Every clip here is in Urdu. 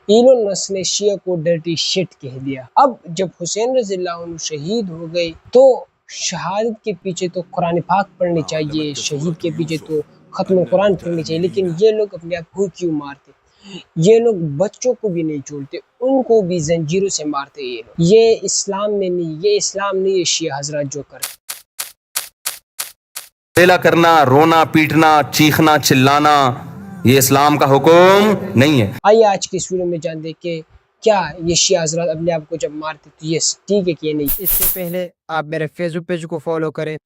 ایلون مسک نے شیعہ کو ڈرٹی شٹ کہہ دیا۔ اب جب حسین رضی اللہ عنہ شہید ہو گئے تو شہادت کے پیچھے تو قرآن پاک پڑھنی چاہیے، شہید کے پیچھے تو ختم قرآن پڑھنی چاہیے، لیکن یہ لوگ اپنے آپ کو کیوں مارتے؟ یہ لوگ بچوں کو بھی نہیں چھوڑتے، ان کو بھی زنجیروں سے مارتے۔ یہ اسلام میں نہیں، یہ اسلام نہیں ہے شیعہ حضرات جو کرتے۔ ریلا کرنا، رونا پیٹنا، چیخنا چلانا یہ اسلام کا حکم نہیں ہے۔ آئیے آج کی اس ویڈیو میں جان دیں کہ کیا یہ شیعہ حضرات اپنے آپ کو جب مارتے تو یہ ٹھیک ہے کہ نہیں۔ اس سے پہلے آپ میرے فیس بک پیج کو فالو کریں،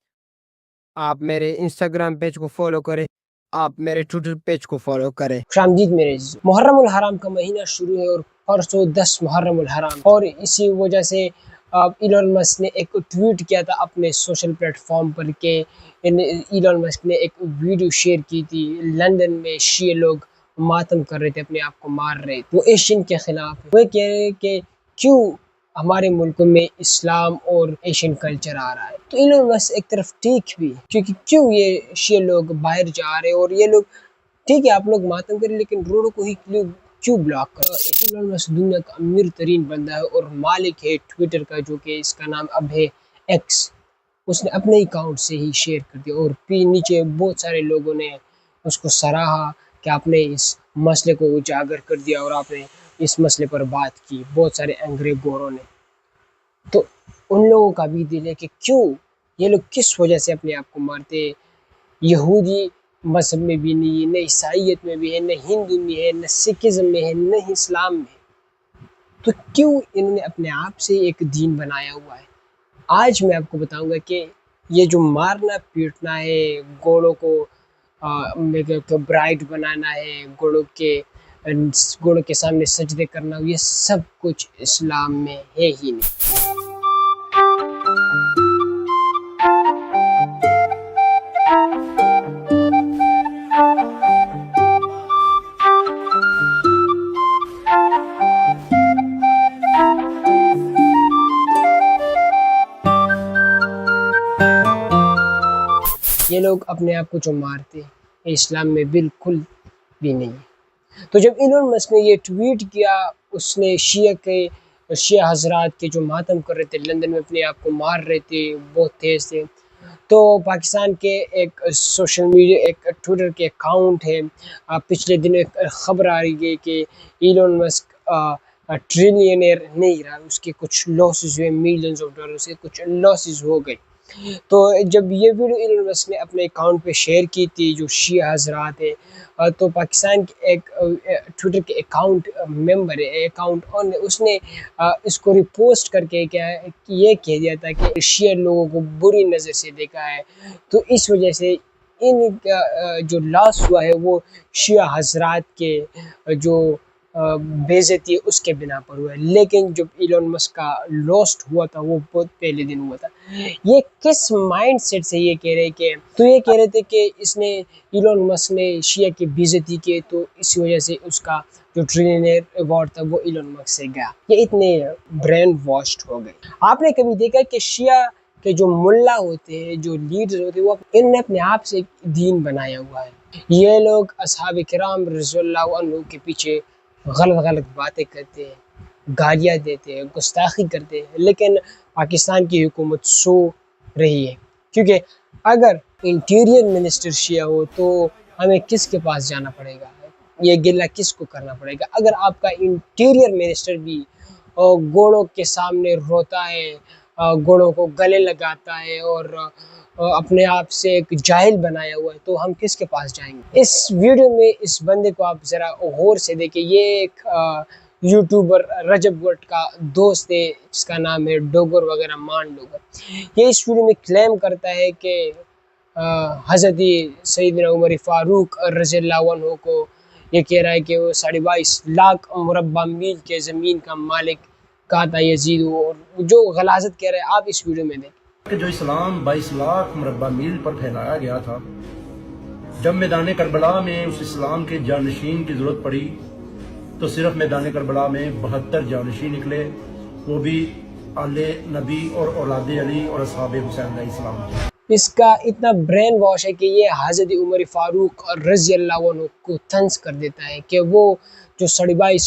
آپ میرے انسٹاگرام پیج کو فالو کریں، آپ میرے ٹویٹر پیج کو فالو کریں۔ خوش آمدید میرے عزیزو۔ محرم الحرام کا مہینہ شروع ہے اور پرسوں 10 محرم الحرام، اور اسی وجہ سے ایلون مسک نے ایک ٹویٹ کیا تھا اپنے سوشل پلیٹ فارم پر کہ ایلون مسک نے ایک ویڈیو شیئر کی تھی، لندن میں شیعہ لوگ ماتم کر رہے تھے، اپنے آپ کو مار رہے تھے، وہ ایشین کے خلاف ہے۔ وہ کہہ رہے کہ کیوں ہمارے ملک میں اسلام اور ایشین کلچر آ رہا ہے۔ تو ایلون مسک ایک طرف ٹھیک بھی ہے، کیونکہ کیوں یہ شیعہ لوگ باہر جا رہے، اور یہ لوگ ٹھیک ہے آپ لوگ ماتم کریں لیکن روڈوں کو ہی کیوں بلاک کر؟ ایلون مسک دنیا کا امیر ترین بندہ ہے اور مالک ہے ٹویٹر کا، جو کہ اس کا نام اب ہے ایکس۔ اس نے اپنے اکاؤنٹ سے ہی شیئر کر دیا، اور نیچے بہت سارے لوگوں نے اس کو سراہا کہ آپ نے اس مسئلے کو اجاگر کر دیا اور آپ نے اس مسئلے پر بات کی، بہت سارے انگریز گوروں نے۔ تو ان لوگوں کا بھی دل ہے کہ کیوں یہ لوگ کس وجہ سے اپنے آپ کو مارتے۔ یہودی مذہب میں بھی نہیں ہے، نہ عیسائیت میں بھی ہے، نہ ہندو میں ہے، نہ سکھزم میں ہے، نہ اسلام میں ہے، تو کیوں انہوں نے اپنے آپ سے ایک دین بنایا ہوا ہے؟ آج میں آپ کو بتاؤں گا کہ یہ جو مارنا پیٹنا ہے، گھوڑوں کو برائڈ بنانا ہے، گھوڑوں کے سامنے سجدے کرنا، یہ سب کچھ اسلام میں ہے ہی نہیں۔ یہ لوگ اپنے آپ کو جو مارتے ہیں اسلام میں بالکل بھی نہیں ہے۔ تو جب ایلون مسک نے یہ ٹویٹ کیا، اس نے شیعہ حضرات کے جو ماتم کر رہے تھے لندن میں، اپنے آپ کو مار رہے تھے، بہت تیز تھے، تو پاکستان کے ایک سوشل میڈیا ایک ٹویٹر کے اکاؤنٹ ہے، پچھلے دنوں ایک خبر آ رہی ہے کہ ایلون مسک ٹریلینئر نہیں رہا، اس کے کچھ لاسز ہوئے، ملینز آف ڈالر سے کچھ لاسز ہو گئے۔ تو جب یہ ویڈیو ایلون مسک نے اپنے اکاؤنٹ پہ شیئر کی تھی جو شیعہ حضرات ہے، تو پاکستان کے ایک ٹویٹر کے اکاؤنٹ ممبر ہے، اکاؤنٹ اون، اس نے اس کو ریپوسٹ کر کے یہ کہہ دیا تھا کہ شیعہ لوگوں کو بری نظر سے دیکھا ہے، تو اس وجہ سے ان کا جو لاس ہوا ہے وہ شیعہ حضرات کے جو بے عزتی اس کے بنا پر ہوا ہے۔ لیکن جب ایلون مسک کا لاسٹ ہوا تھا وہ بہت پہلے دن ہوا تھا۔ یہ کس مائنڈ سیٹ سے یہ کہہ رہے کہ تو یہ کہہ رہے تھے کہ اس نے ایلون مسک نے شیعہ کی بے عزتی کی، تو اس وجہ سے اس کا جو ٹریلینئر ایوارڈ تھا وہ ایلون مسک سے گیا۔ یہ اتنے برین واشڈ ہو گئے۔ آپ نے کبھی دیکھا کہ شیعہ کے جو ملا ہوتے ہیں، جو لیڈر ہوتے ہیں، وہ انہوں نے اپنے آپ سے ایک دین بنایا ہوا ہے۔ یہ لوگ اصحاب کرام رضی اللہ عنہ کے پیچھے غلط باتیں کرتے ہیں، گالیاں دیتے ہیں، گستاخی کرتے ہیں، لیکن پاکستان کی حکومت سو رہی ہے، کیونکہ اگر انٹیریئر منسٹر شیعہ ہو تو ہمیں کس کے پاس جانا پڑے گا، یہ گلہ کس کو کرنا پڑے گا؟ اگر آپ کا انٹیریئر منسٹر بھی گھوڑوں کے سامنے روتا ہے، گھوڑوں کو گلے لگاتا ہے اور اپنے آپ سے ایک جاہل بنایا ہوا ہے، تو ہم کس کے پاس جائیں گے؟ اس ویڈیو میں اس بندے کو آپ ذرا غور سے دیکھیں۔ یہ ایک یوٹیوبر رجب گٹ کا دوست ہے جس کا نام ہے ڈوگر وغیرہ مان ڈوگر۔ یہ اس ویڈیو میں کلیم کرتا ہے کہ حضرت سیدنا عمر فاروق رضی اللہ عنہ کو یہ کہہ رہا ہے کہ وہ 22.5 لاکھ مربع میل کے زمین کا مالک کہا تھا یزید، اور جو غلاظت کہہ رہا ہے آپ اس ویڈیو میں دیکھیں کہ جو اسلام 22 لاکھ مربع میل پر پھیلایا گیا تھا، جب میدان کربلا میں اس اسلام کے جانشین کی ضرورت پڑی تو صرف میدان کربلا میں 72 جانشین نکلے، وہ بھی آل نبی اور اولاد علی اور اصحاب حسین علیہ السلام۔ اس کا اتنا برین واش ہے کہ یہ حضرت عمر فاروق رضی اللہ عنہ کو طنز کر دیتا ہے کہ وہ جو 22.5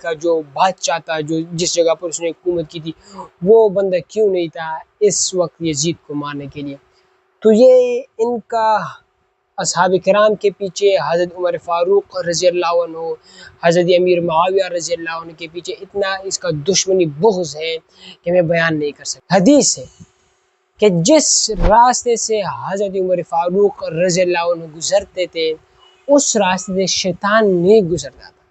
کا جو بادشاہ تھا، جو جس جگہ پر اس نے حکومت کی تھی، وہ بندہ کیوں نہیں تھا اس وقت یزید کو مارنے کے لیے؟ تو یہ ان کا اصحاب کرام کے پیچھے حضرت عمر فاروق رضی اللہ عنہ، حضرت امیر معاویہ رضی اللہ عنہ کے پیچھے اتنا اس کا دشمنی بغض ہے کہ میں بیان نہیں کر سکتا۔ حدیث ہے کہ جس راستے سے حضرت عمر فاروق رضی اللہ عنہ گزرتے تھے، اس راستے سے شیطان نہیں گزرتا تھا،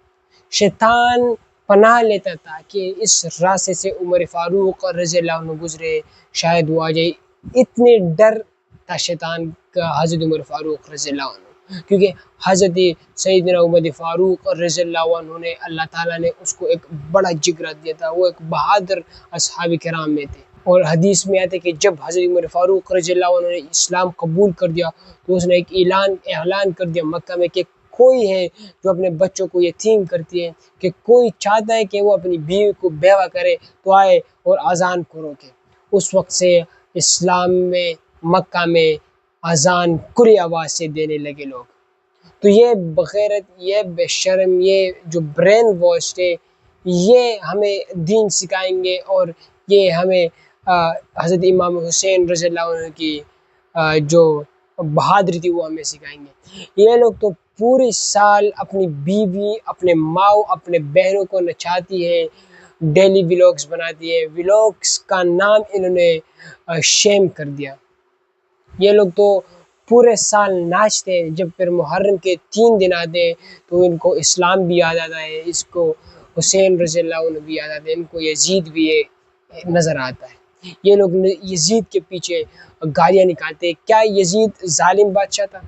شیطان پناہ لیتا تھا کہ اس راستے سے عمر فاروق رضی اللہ عنہ گزرے، شاید وہ آ جائے۔ اتنے ڈر تھا شیطان کا حضرت عمر فاروق رضی اللہ عنہ، کیونکہ حضرت سیدنا عمر فاروق رضی اللہ عنہ نے اللہ تعالیٰ نے اس کو ایک بڑا جگرہ دیا تھا، وہ ایک بہادر اصحاب کرام میں تھے۔ اور حدیث میں آتے کہ جب حضرت عمر فاروق رضی اللہ عنہ نے اسلام قبول کر دیا تو اس نے ایک اعلان کر دیا مکہ میں کہ کوئی ہے جو اپنے بچوں کو یتیم کرتی ہے، کہ کوئی چاہتا ہے کہ وہ اپنی بیوی کو بیوہ کرے تو آئے اور اذان کو روکے۔ اس وقت سے اسلام میں مکہ میں اذان کھلی آواز سے دینے لگے لوگ۔ تو یہ بغیرت، یہ بے شرم، یہ جو برین واش ہے، یہ ہمیں دین سکھائیں گے، اور یہ ہمیں حضرت امام حسین رضی اللہ عنہ کی جو بہادری تھی وہ ہمیں سکھائیں گے۔ یہ لوگ تو پورے سال اپنی بیوی، اپنے ماؤ، اپنے بہنوں کو نچاتی ہے، ڈیلی ولاگز بناتی ہے، ولاگز کا نام انہوں نے شیم کر دیا۔ یہ لوگ تو پورے سال ناچتے ہیں، جب پھر محرم کے 3 دن آتے ہیں تو ان کو اسلام بھی یاد آتا ہے، اس کو حسین رضی اللہ عنہ بھی یاد آتا ہے، ان کو یزید بھی نظر آتا ہے۔ یہ لوگ یزید کے پیچھے گالیاں نکالتے ہیں۔ کیا یزید ظالم بادشاہ تھا؟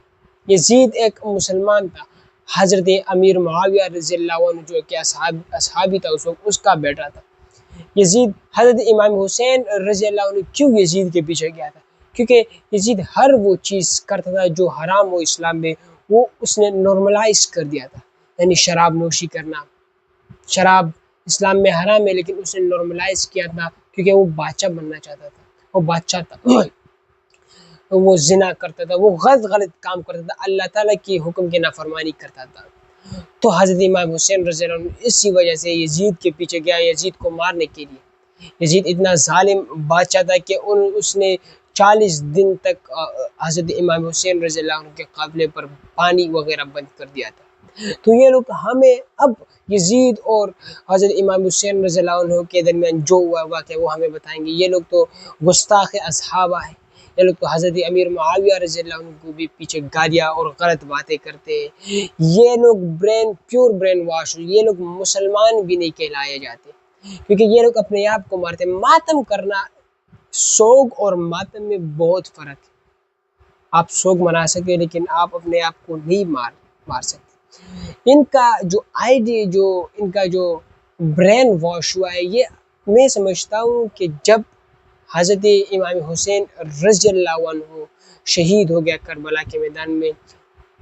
یزید ایک مسلمان تھا، حضرت امیر معاویہ رضی اللہ عنہ جو کہ اصحابی تھا اس وقت، اس کا بیٹا تھا یزید۔ حضرت امام حسین رضی اللہ عنہ کیوں یزید کے پیچھے گیا تھا؟ کیونکہ یزید ہر وہ چیز کرتا تھا جو حرام ہو اسلام میں، وہ اس نے نارملائز کر دیا تھا، یعنی شراب نوشی کرنا۔ شراب اسلام میں حرام ہے لیکن اس نے نارملائز کیا تھا کیونکہ وہ بادشاہ بننا چاہتا تھا، وہ بادشاہ تھا، وہ زنا کرتا تھا، وہ غلط کام کرتا تھا، اللہ تعالیٰ کی حکم کی نافرمانی کرتا تھا۔ تو حضرت امام حسین رضی اللہ عنہ اسی وجہ سے یزید کے پیچھے گیا، یزید کو مارنے کے لیے۔ یزید اتنا ظالم بادشاہ تھا کہ اس نے 40 دن تک حضرت امام حسین رضی اللہ عنہ کے قافلے پر پانی وغیرہ بند کر دیا تھا۔ تو یہ لوگ ہمیں اب یزید اور حضرت امام حسین رضی اللہ عنہ کے درمیان جو ہوا واقعہ وہ ہمیں بتائیں گے۔ یہ لوگ تو گستاخ اصحابہ ہیں، یہ لوگ تو حضرت امیر معاویہ رضی اللہ عنہ کو بھی پیچھے گالیاں اور غلط باتیں کرتے ہیں۔ یہ لوگ پیور برین واش، یہ لوگ مسلمان بھی نہیں کہلائے جاتے، کیونکہ یہ لوگ اپنے آپ کو مارتے ہیں۔ ماتم کرنا، سوگ اور ماتم میں بہت فرق ہے۔ آپ سوگ منا سکتے لیکن آپ اپنے آپ کو نہیں مار سکتے۔ ان کا جو آئیڈیا، ان کا جو برین واش ہوا ہے، یہ میں سمجھتا ہوں کہ جب حضرت امام حسین رضی اللہ عنہ شہید ہو گیا کربلا کے میدان میں،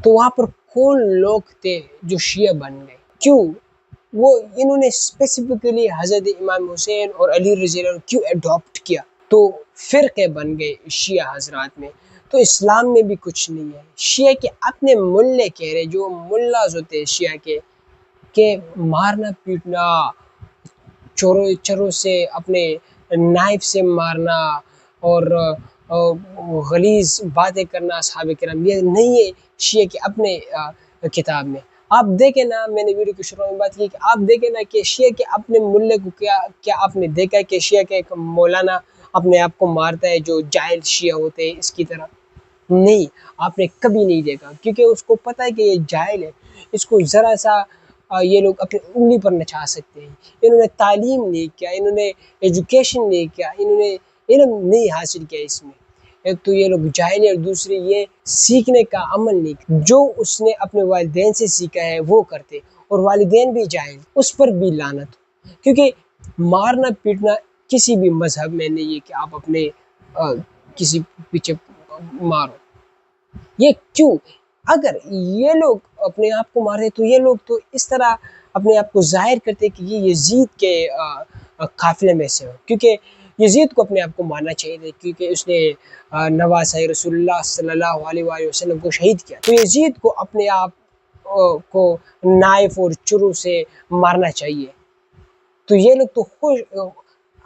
تو وہاں پر کون لوگ تھے جو شیعہ بن گئے؟ کیوں انہوں نے اسپیسیفکلی حضرت امام حسین اور علی رضی اللہ عنہ کیوں اڈاپٹ کیا؟ تو فرقے بن گئے شیعہ حضرات میں۔ تو اسلام میں بھی کچھ نہیں ہے۔ شیعہ کے اپنے ملے کہہ رہے، جو ملاز ہوتے ہیں شیعہ کے، کہ مارنا پیٹنا، چوروں سے، اپنے نائف سے مارنا اور غلیظ باتیں کرنا اصحاب کرام، یہ نہیں ہے شیعہ کے اپنے کتاب میں۔ آپ دیکھیں نا، میں نے ویڈیو کی شروع میں بات کی کہ آپ دیکھیں نا کہ شیعہ کے اپنے ملے کو کیا آپ نے دیکھا ہے کہ شیعہ کے ایک مولانا اپنے آپ کو مارتا ہے جو جاہل شیعہ ہوتے ہیں اس کی طرح؟ نہیں، آپ نے کبھی نہیں دیکھا، کیونکہ اس کو پتہ ہے کہ یہ جاہل ہے، اس کو ذرا سا یہ لوگ اپنی انگلی پر نچا سکتے ہیں۔ انہوں نے تعلیم نہیں کیا، انہوں نے ایجوکیشن نہیں کیا، انہوں نے علم نہیں حاصل کیا اس میں۔ ایک تو یہ لوگ جاہل ہے، اور دوسری یہ سیکھنے کا عمل نہیں، جو اس نے اپنے والدین سے سیکھا ہے وہ کرتے، اور والدین بھی جاہل، اس پر بھی لعنت۔ کیونکہ مارنا پیٹنا کسی بھی مذہب میں نہیں ہے کہ آپ اپنے کسی پیچھے مارو۔ یہ کیوں؟ اگر یہ لوگ اپنے آپ کو مارتے تو یہ لوگ تو اس طرح اپنے آپ کو ظاہر کرتے کہ یہ یزید کے قافلے میں سے ہو، کیونکہ یزید کو اپنے آپ کو مارنا چاہیے تھا، کیونکہ اس نے نواسۂ رسول اللہ صلی اللہ علیہ وآلہ وسلم کو شہید کیا۔ تو یزید کو اپنے آپ کو نائف اور چرو سے مارنا چاہیے. تو یہ لوگ تو خوش،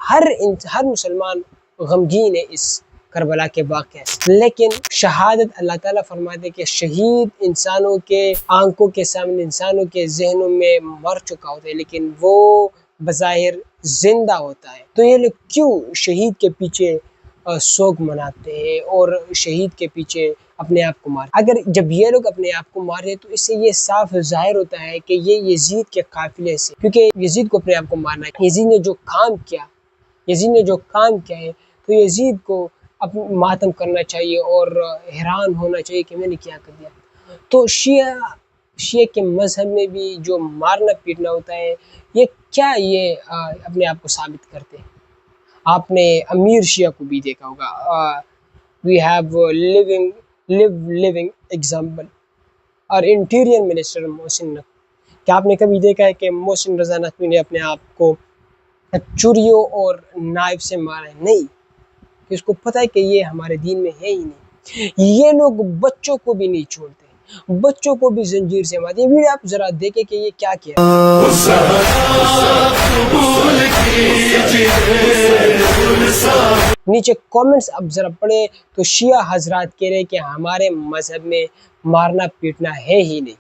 ہر مسلمان غمگین ہے اس کربلا کے واقعے سے. لیکن شہادت اللہ تعالیٰ فرماتے کہ شہید انسانوں کے آنکھوں کے سامنے، انسانوں کے ذہنوں میں مر چکا ہوتا ہے، لیکن وہ بظاہر زندہ ہوتا ہے. تو یہ لوگ کیوں شہید کے پیچھے سوگ مناتے ہیں اور شہید کے پیچھے اپنے آپ کو مارتے؟ اگر جب یہ لوگ اپنے آپ کو مار رہے تو اس سے یہ صاف ظاہر ہوتا ہے کہ یہ یزید کے قافلے سے، کیونکہ یزید کو اپنے آپ کو مارنا ہے. یزید نے جو کام کیا ہے تو یزید کو ماتم کرنا چاہیے اور حیران ہونا چاہیے کہ میں نے کیا کر دیا. تو شیعہ کے مذہب میں بھی جو مارنا پیٹنا ہوتا ہے، یہ کیا یہ اپنے آپ کو ثابت کرتے ہیں؟ آپ نے امیر شیعہ کو بھی دیکھا ہوگا. وی ہیو لیونگ ایگزامپل اور انٹیریئر منسٹر محسن نقوی. کیا آپ نے کبھی دیکھا ہے کہ محسن رضا نقوی نے اپنے آپ کو چوریوں اور نائف سے مارا ہے؟ نہیں، کہ اس کو پتہ ہے کہ یہ ہمارے دین میں ہے ہی نہیں. یہ لوگ بچوں کو بھی نہیں چھوڑتے، بچوں کو بھی زنجیر سے مارتے. یہ ویڈیو آپ ذرا دیکھیں کہ یہ کیا کیا. نیچے کامنٹس اب ذرا پڑھیں تو شیعہ حضرات کہہ رہے کہ ہمارے مذہب میں مارنا پیٹنا ہے ہی نہیں.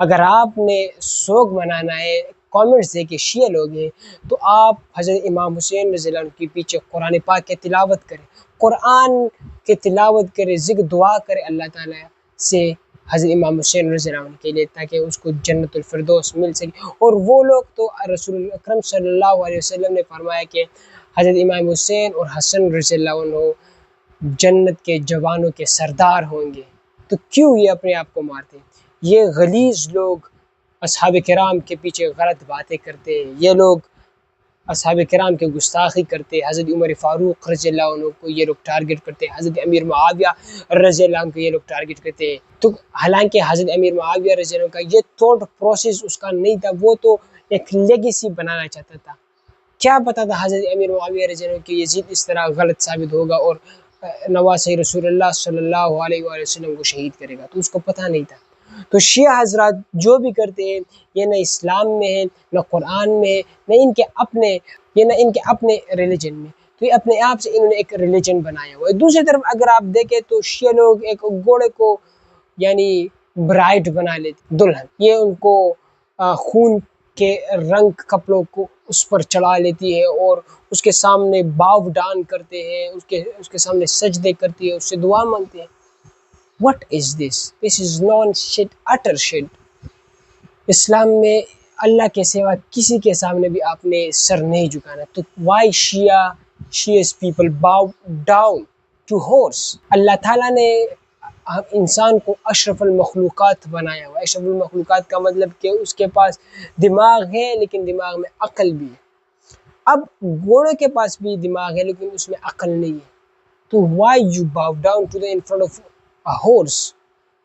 اگر آپ نے سوگ منانا ہے، کامنٹس دیکھیں شیعہ لوگ ہیں، تو آپ حضرت امام حسین رضی اللہ عنہ کے پیچھے قرآن پاک کی تلاوت کریں، قرآن کی تلاوت کریں، ذکر دعا کریں اللہ تعالیٰ سے حضرت امام حسین رضی اللہ عنہ کے لیے، تاکہ اس کو جنت الفردوس مل سکے. اور وہ لوگ تو رسول اکرم صلی اللہ علیہ وسلم نے فرمایا کہ حضرت امام حسین اور حسن رضی اللہ عنہ جنت کے جوانوں کے سردار ہوں گے. تو کیوں یہ اپنے آپ کو مارتے ہیں؟ یہ غلیظ لوگ اصحاب کرام کے پیچھے غلط باتیں کرتے ہیں. یہ لوگ اصحاب کرام کے گستاخی کرتے ہیں. حضرت عمر فاروق رضی اللہ عنہ کو یہ لوگ ٹارگٹ کرتے ہیں، حضرت امیر معاویہ رضی اللہ عنہ کو یہ لوگ ٹارگٹ کرتے ہیں. تو حالانکہ حضرت امیر معاویہ رضی اللہ عنہ کا یہ تھوٹ پروسیس اس کا نہیں تھا، وہ تو ایک لیگیسی بنانا چاہتا تھا. کیا پتا تھا حضرت امیر معاویہ رضی اللہ عنہ کہ یزید اس طرح غلط ثابت ہوگا اور نواسہ رسول اللہ صلی اللہ علیہ وآلہ وسلم کو شہید کرے گا؟ تو اس کو پتہ نہیں تھا. تو شیعہ حضرات جو بھی کرتے ہیں، یہ نہ اسلام میں ہے، نہ قرآن میں ہے، نہ ان کے اپنے ریلیجن میں. تو یہ اپنے آپ سے انہوں نے ایک ریلیجن بنایا ہوا ہے. دوسری طرف اگر آپ دیکھیں تو شیعہ لوگ ایک گھوڑے کو یعنی برائڈ بنا لیتے، دلہن. یہ ان کو خون کے رنگ کپڑوں کو اس پر چڑھا لیتی ہے اور اس کے سامنے باو ڈان کرتے ہیں، اس کے سامنے سجدے کرتی ہے، اس سے دعا مانگتے ہیں. What is this? This is non-shit, utter shit. اسلام میں اللہ کے سوا کسی کے سامنے بھی آپ نے سر نہیں جھکانا. تو why Shia's people bow down to horse? اللہ تعالیٰ نے انسان کو اشرف المخلوقات بنایا ہوا. اشرف المخلوقات کا مطلب کہ اس کے پاس دماغ ہے لیکن دماغ میں عقل بھی ہے. اب گھوڑے کے پاس بھی دماغ ہے لیکن اس میں عقل نہیں ہے. تو why you bow down to the in front of a horse?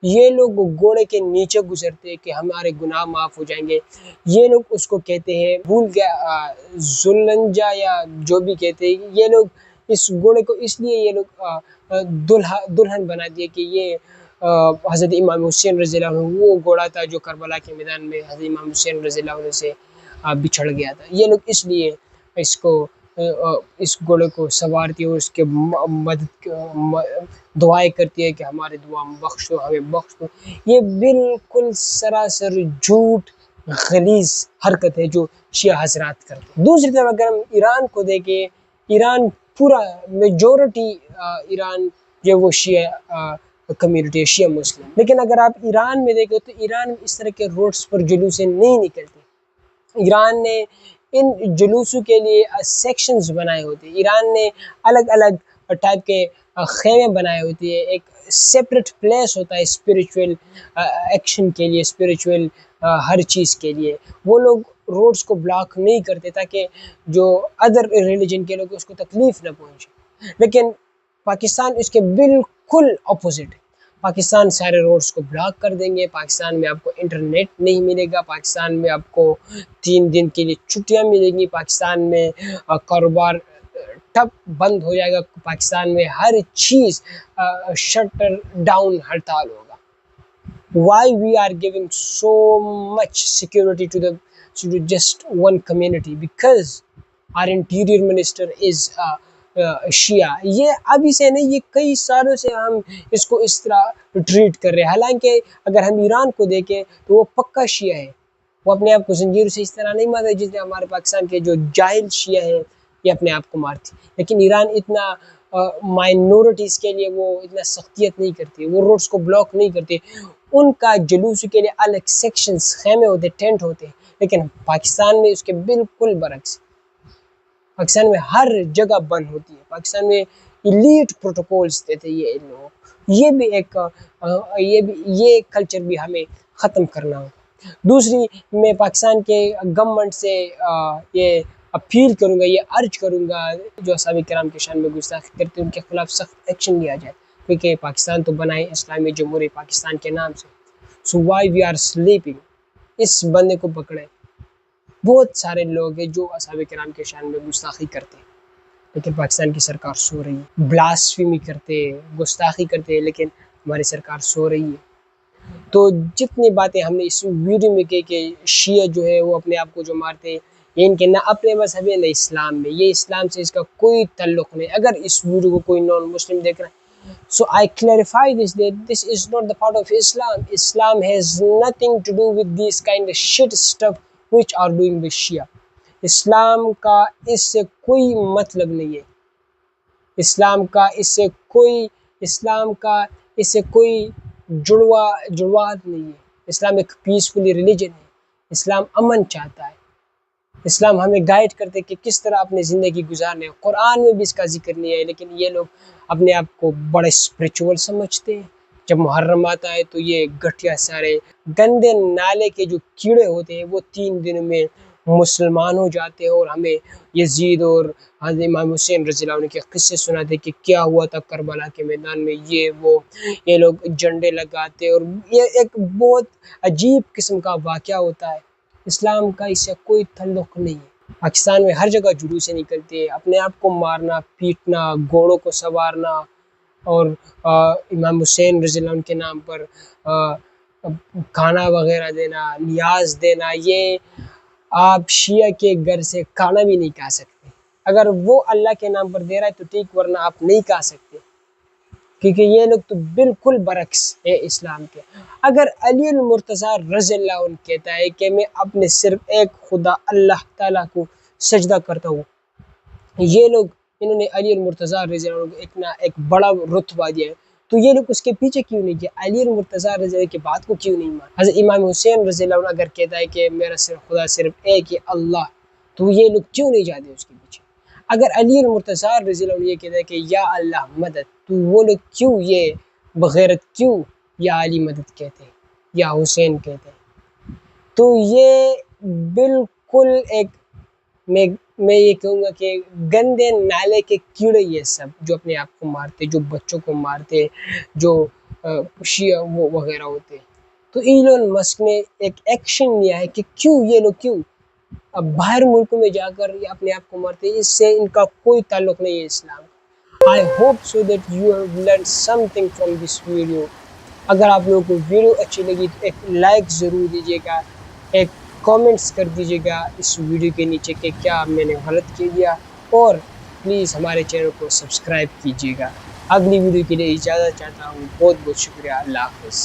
یہ لوگ گھوڑے کے نیچے گزرتے کہ ہمارے گناہ معاف ہو جائیں گے. یہ لوگ اس کو کہتے ہیں، بھول گیا، ذوالنجا یا جو بھی کہتے ہیں. یہ لوگ اس گھوڑے کو اس لیے یہ لوگ دلہن بنا دیے کہ یہ حضرت امام حسین رضی اللہ عنہ وہ گھوڑا تھا جو کربلا کے میدان میں حضرت امام حسین رضی اللہ عنہ سے بچھڑ گیا تھا. یہ لوگ اس لیے اس گھوڑے کو سوارتی اور اس کے مدد دعائیں کرتی ہے کہ ہمارے دعا بخش دو، ہمیں بخش دو. یہ بالکل سراسر جھوٹ غلیظ حرکت ہے جو شیعہ حضرات کرتے ہیں. دوسری طرف اگر ہم ایران کو دیکھیں، ایران پورا میجورٹی ایران جو وہ شیعہ کمیونٹی ہے، شیعہ مسلم. لیکن اگر آپ ایران میں دیکھیں تو ایران میں اس طرح کے روڈز پر جلوسیں نہیں نکلتے. ایران نے ان جلوسوں کے لیے سیکشنز بنائے ہوتے ہیں. ایران نے الگ الگ ٹائپ کے خیمے بنائے ہوتے ہیں. ایک سیپریٹ پلیس ہوتا ہے اسپریچول ایکشن کے لیے، اسپریچول ہر چیز کے لیے. وہ لوگ روڈز کو بلاک نہیں کرتے تاکہ جو ادر ریلیجن کے لوگ اس کو تکلیف نہ پہنچے. لیکن پاکستان اس کے بالکل اپوزٹ ہے. پاکستان سارے روڈز کو بلاک کر دیں گے. پاکستان میں آپ کو انٹرنیٹ نہیں ملے گا. پاکستان میں آپ کو 3 دن کے لیے چھٹیاں ملیں گی. پاکستان میں کاروبار ٹھپ بند ہو جائے گا. پاکستان میں ہر چیز شٹر ڈاؤن، ہڑتال ہوگا. why we are giving so much security to just one community, because our interior minister is شیعہ. یہ ابھی سے نہیں، یہ کئی سالوں سے ہم اس کو اس طرح ٹریٹ کر رہے ہیں. حالانکہ اگر ہم ایران کو دیکھیں تو وہ پکا شیعہ ہے، وہ اپنے آپ کو زنجیروں سے اس طرح نہیں مارتے جس طرح ہمارے پاکستان کے جو جاہل شیعہ ہیں یہ اپنے آپ کو مارتے. لیکن ایران اتنا مائنورٹیز کے لیے وہ اتنا سختیت نہیں کرتی، وہ روڈز کو بلاک نہیں کرتے. ان کا جلوس کے لیے الگ سیکشنز، خیمے ہوتے، ٹینٹ ہوتے ہیں. لیکن پاکستان میں اس کے بالکل برعکس، پاکستان میں ہر جگہ بند ہوتی ہے. پاکستان میں ایلیٹ پروٹوکولز دیتے یہ لوگ. یہ کلچر بھی ہمیں ختم کرنا ہو. دوسری، میں پاکستان کے گورنمنٹ سے یہ اپیل کروں گا، یہ عرض کروں گا، جو صحابہ کرام کے شان میں گستاخی کرتے ہیں ان کے خلاف سخت ایکشن لیا جائے، کیونکہ پاکستان تو بنائے اسلامی جمہوریہ پاکستان کے نام سے. So why we are sleeping, اس بندے کو پکڑے. بہت سارے لوگ ہیں جو اصحاب کرام کے شان میں گستاخی کرتے ہیں لیکن پاکستان کی سرکار سو رہی ہے. بلاسفیمی کرتے، گستاخی کرتے، لیکن ہماری سرکار سو رہی ہے. تو جتنی باتیں ہم نے اس ویڈیو میں کی کہ شیعہ جو ہے وہ اپنے آپ کو جو مارتے ہیں، یہ ان کے نہ اپنے مذہب ہے نہ اسلام میں، یہ اسلام سے اس کا کوئی تعلق نہیں. اگر اس ویڈیو کو کوئی نان مسلم دیکھ رہا ہے، so I clarify that this is not the part of Islam. Islam has nothing to do with this kind of shit stuff which are doing with Shia. اسلام کا اس سے کوئی مطلب نہیں ہے. اسلام کا اس سے کوئی جڑواہٹ نہیں ہے. اسلام ایک پیسفلی ریلیجن ہے. اسلام امن چاہتا ہے. اسلام ہمیں گائیڈ کرتے کہ کس طرح اپنی زندگی گزارنے. قرآن میں بھی اس کا ذکر نہیں ہے، لیکن یہ لوگ اپنے آپ کو بڑے اسپریچول سمجھتے ہیں. جب محرم آتا ہے تو یہ گٹھیا سارے گندے نالے کے جو کیڑے ہوتے ہیں وہ 3 دن میں مسلمان ہو جاتے ہیں، اور ہمیں یزید اور حضرت امام حسین رضی اللہ عنہ کے قصے سناتے کہ کیا ہوا تھا کربلا کے میدان میں. یہ لوگ جھنڈے لگاتے اور یہ ایک بہت عجیب قسم کا واقعہ ہوتا ہے. اسلام کا اس سے کوئی تعلق نہیں ہے. پاکستان میں ہر جگہ جلوسیں نکلتے ہیں، اپنے آپ کو مارنا، پیٹنا، گھوڑوں کو سوارنا، اور امام حسین رضی اللہ عنہ کے نام پر کھانا وغیرہ دینا، نیاز دینا. یہ آپ شیعہ کے گھر سے کھانا بھی نہیں کھا سکتے. اگر وہ اللہ کے نام پر دے رہا ہے تو ٹھیک، ورنہ آپ نہیں کھا سکتے، کیونکہ یہ لوگ تو بالکل برعکس ہے اسلام کے. اگر علی المرتضیٰ رضی اللہ عنہ کہتا ہے کہ میں اپنے صرف ایک خدا اللہ تعالیٰ کو سجدہ کرتا ہوں، یہ لوگ انہوں نے علی المرتضیٰ رضی اللہ عنہ کو ایک بڑا رتبہ دیا ہے، تو یہ لوگ اس کے پیچھے کیوں نہیں گئے؟ علی المرتضیٰ رضی اللہ عنہ کی بات کو کیوں نہیں مانا؟ حضرت امام حسین رضی اللہ عنہ اگر کہتا ہے کہ میرا خدا صرف ایک ہے اللہ، تو یہ لوگ کیوں نہیں جاتے اس کے پیچھے؟ اگر علی المرتضیٰ رضی اللہ عنہ یہ کہتا ہے کہ یا اللہ مدد، تو وہ لوگ کیوں یہ بغیرت کیوں یا علی مدد کہتے ہیں یا حسین کہتے ہیں؟ تو یہ بالکل ایک میں یہ کہوں گا کہ گندے نالے کے کیڑے یہ سب جو اپنے آپ کو مارتے، جو بچوں کو مارتے، جو شیعہ وہ وغیرہ ہوتے. تو ایلون مسک نے ایک ایکشن لیا ہے کہ یہ لوگ کیوں اب باہر ملکوں میں جا کر یہ اپنے آپ کو مارتے. اس سے ان کا کوئی تعلق نہیں ہے اسلام. I hope so that you have learned something from this video. اگر آپ لوگوں کو ویڈیو اچھی لگی تو ایک لائک ضرور دیجیے گا، ایک کامنٹس کر دیجیے گا اس ویڈیو کے نیچے کہ کیا میں نے غلط کیا دیا، اور پلیز ہمارے چینل کو سبسکرائب کیجیے گا. اگلی ویڈیو کے لیے اجازت چاہتا ہوں. بہت بہت شکریہ. اللہ حافظ.